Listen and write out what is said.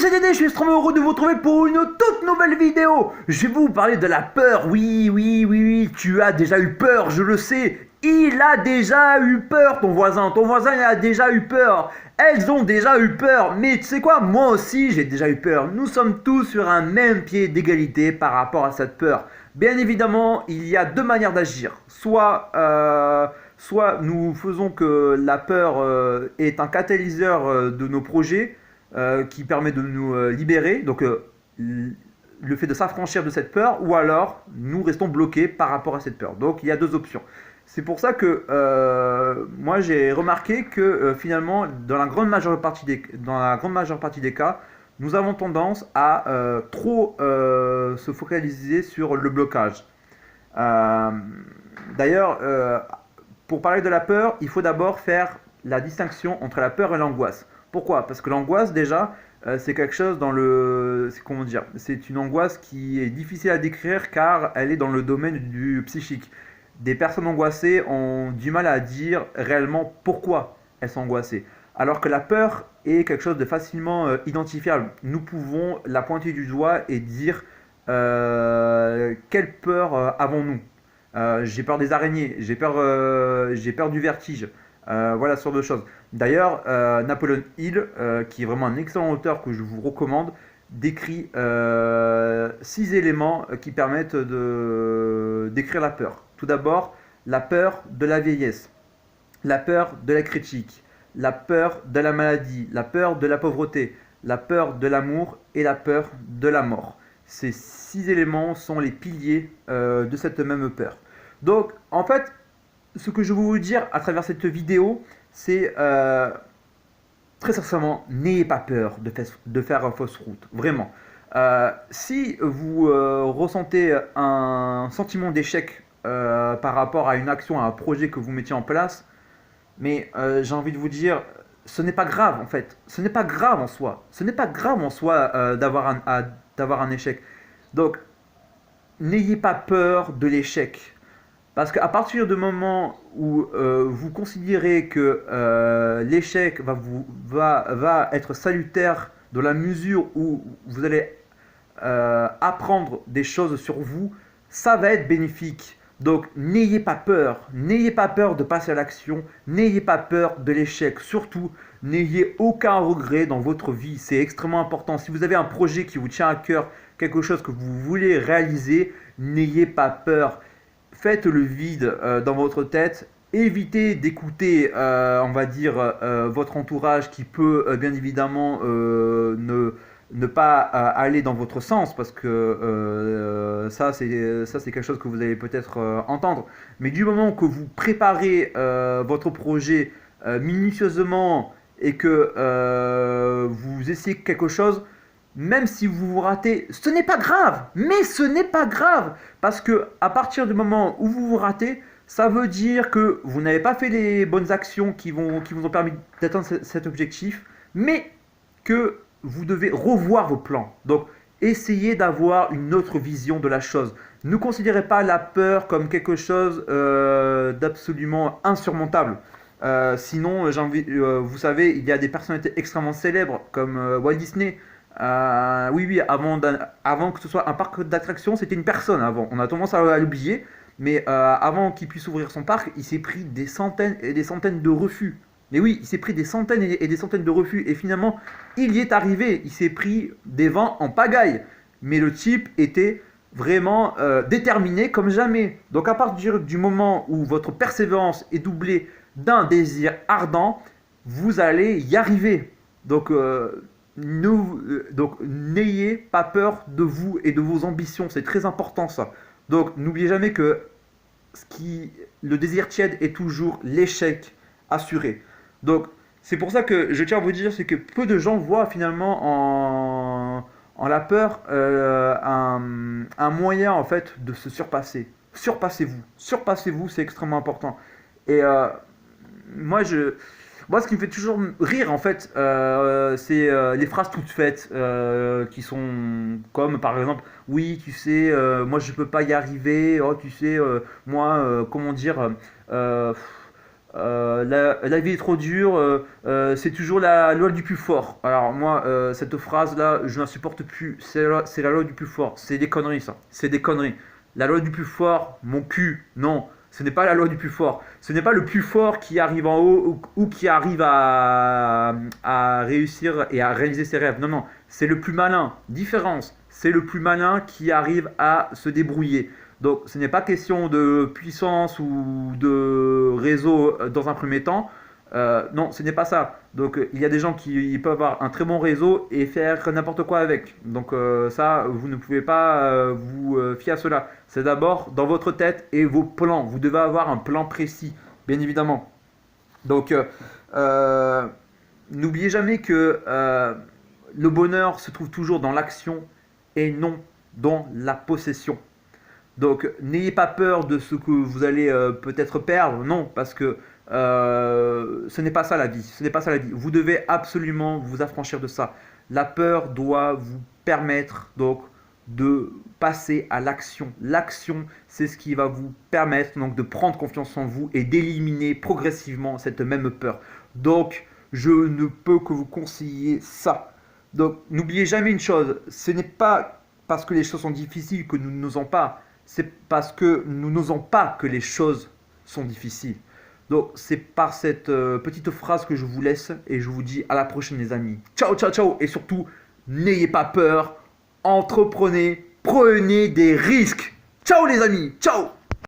c'est Dédé, je suis extrêmement heureux de vous retrouver pour une toute nouvelle vidéo. Je vais vous parler de la peur. Oui, tu as déjà eu peur, je le sais. Il a déjà eu peur, ton voisin. Ton voisin il a déjà eu peur. Elles ont déjà eu peur. Mais tu sais quoi, moi aussi j'ai déjà eu peur. Nous sommes tous sur un même pied d'égalité par rapport à cette peur. Bien évidemment, il y a deux manières d'agir. Soit nous faisons que la peur est un catalyseur de nos projets, qui permet de nous libérer, donc le fait de s'affranchir de cette peur, ou alors nous restons bloqués par rapport à cette peur. Donc il y a deux options. C'est pour ça que moi j'ai remarqué que finalement dans la grande majeure partie des cas, nous avons tendance à trop se focaliser sur le blocage. Euh, D'ailleurs, pour parler de la peur, il faut d'abord faire la distinction entre la peur et l'angoisse. Pourquoi? Parce que l'angoisse, déjà, c'est quelque chose dans le... Comment dire? C'est une angoisse qui est difficile à décrire car elle est dans le domaine du psychique. Des personnes angoissées ont du mal à dire réellement pourquoi elles sont angoissées. Alors que la peur est quelque chose de facilement identifiable. Nous pouvons la pointer du doigt et dire quelle peur avons-nous. J'ai peur des araignées, j'ai peur du vertige. Voilà ce genre de choses. D'ailleurs, Napoleon Hill, qui est vraiment un excellent auteur que je vous recommande, décrit 6 éléments qui permettent de décrire la peur. Tout d'abord, la peur de la vieillesse, la peur de la critique, la peur de la maladie, la peur de la pauvreté, la peur de l'amour et la peur de la mort. Ces 6 éléments sont les piliers de cette même peur. Donc, en fait, ce que je veux vous dire à travers cette vidéo, c'est très sincèrement, n'ayez pas peur de faire fausse route, vraiment. Si vous ressentez un sentiment d'échec par rapport à une action, à un projet que vous mettiez en place, mais j'ai envie de vous dire, ce n'est pas grave en fait, ce n'est pas grave en soi, ce n'est pas grave en soi d'avoir un échec. Donc, n'ayez pas peur de l'échec. Parce qu'à partir du moment où vous considérez que l'échec va être salutaire dans la mesure où vous allez apprendre des choses sur vous, ça va être bénéfique. Donc n'ayez pas peur de passer à l'action, n'ayez pas peur de l'échec, surtout n'ayez aucun regret dans votre vie, c'est extrêmement important. Si vous avez un projet qui vous tient à cœur, quelque chose que vous voulez réaliser, n'ayez pas peur. Faites le vide dans votre tête, évitez d'écouter, on va dire, votre entourage qui peut bien évidemment ne pas aller dans votre sens, parce que ça c'est quelque chose que vous allez peut-être entendre. Mais du moment que vous préparez votre projet minutieusement et que vous essayez quelque chose, même si vous vous ratez, ce n'est pas grave, mais ce n'est pas grave, parce que à partir du moment où vous vous ratez, ça veut dire que vous n'avez pas fait les bonnes actions qui vous ont permis d'atteindre cet objectif, mais que vous devez revoir vos plans. Donc, essayez d'avoir une autre vision de la chose. Ne considérez pas la peur comme quelque chose d'absolument insurmontable. Sinon, vous savez, il y a des personnalités extrêmement célèbres comme Walt Disney. Oui, avant que ce soit un parc d'attractions, c'était une personne avant. On a tendance à l'oublier, mais avant qu'il puisse ouvrir son parc, il s'est pris des centaines et des centaines de refus. Mais oui, il s'est pris des centaines et des centaines de refus, et finalement, il y est arrivé. Il s'est pris des vents en pagaille. Mais le type était vraiment déterminé comme jamais. Donc à partir du moment où votre persévérance est doublée d'un désir ardent, vous allez y arriver. Donc n'ayez pas peur de vous et de vos ambitions, c'est très important ça. Donc n'oubliez jamais que le désir tiède est toujours l'échec assuré. Donc c'est pour ça que je tiens à vous dire, c'est que peu de gens voient finalement en la peur un moyen en fait de se surpasser. Surpassez-vous, c'est extrêmement important. Et moi, ce qui me fait toujours rire, en fait, c'est les phrases toutes faites qui sont comme, par exemple, oui, tu sais, moi, je peux pas y arriver. Oh, tu sais, moi, comment dire, La vie est trop dure, c'est toujours la loi du plus fort. Alors moi, cette phrase-là, je ne la supporte plus. C'est la loi du plus fort. C'est des conneries, ça. C'est des conneries. La loi du plus fort, mon cul, non. Ce n'est pas la loi du plus fort. Ce n'est pas le plus fort qui arrive en haut ou qui arrive à réussir et à réaliser ses rêves. Non, non. C'est le plus malin. Différence. C'est le plus malin qui arrive à se débrouiller. Donc ce n'est pas question de puissance ou de réseau dans un premier temps. Non, ce n'est pas ça. Donc il y a des gens qui peuvent avoir un très bon réseau et faire n'importe quoi avec. Donc ça, vous ne pouvez pas vous fier à cela. C'est d'abord dans votre tête et vos plans. Vous devez avoir un plan précis, bien évidemment. Donc n'oubliez jamais que le bonheur se trouve toujours dans l'action et non dans la possession. Donc n'ayez pas peur de ce que vous allez peut-être perdre, non, parce que ce n'est pas ça la vie, ce n'est pas ça la vie. Vous devez absolument vous affranchir de ça. La peur doit vous permettre donc de passer à l'action. L'action, c'est ce qui va vous permettre donc de prendre confiance en vous et d'éliminer progressivement cette même peur. Donc je ne peux que vous conseiller ça. Donc n'oubliez jamais une chose, ce n'est pas parce que les choses sont difficiles que nous n'osons pas. C'est parce que nous n'osons pas que les choses sont difficiles. Donc c'est par cette petite phrase que je vous laisse et je vous dis à la prochaine les amis. Ciao ciao ciao et surtout n'ayez pas peur, entreprenez, prenez des risques. Ciao les amis, ciao.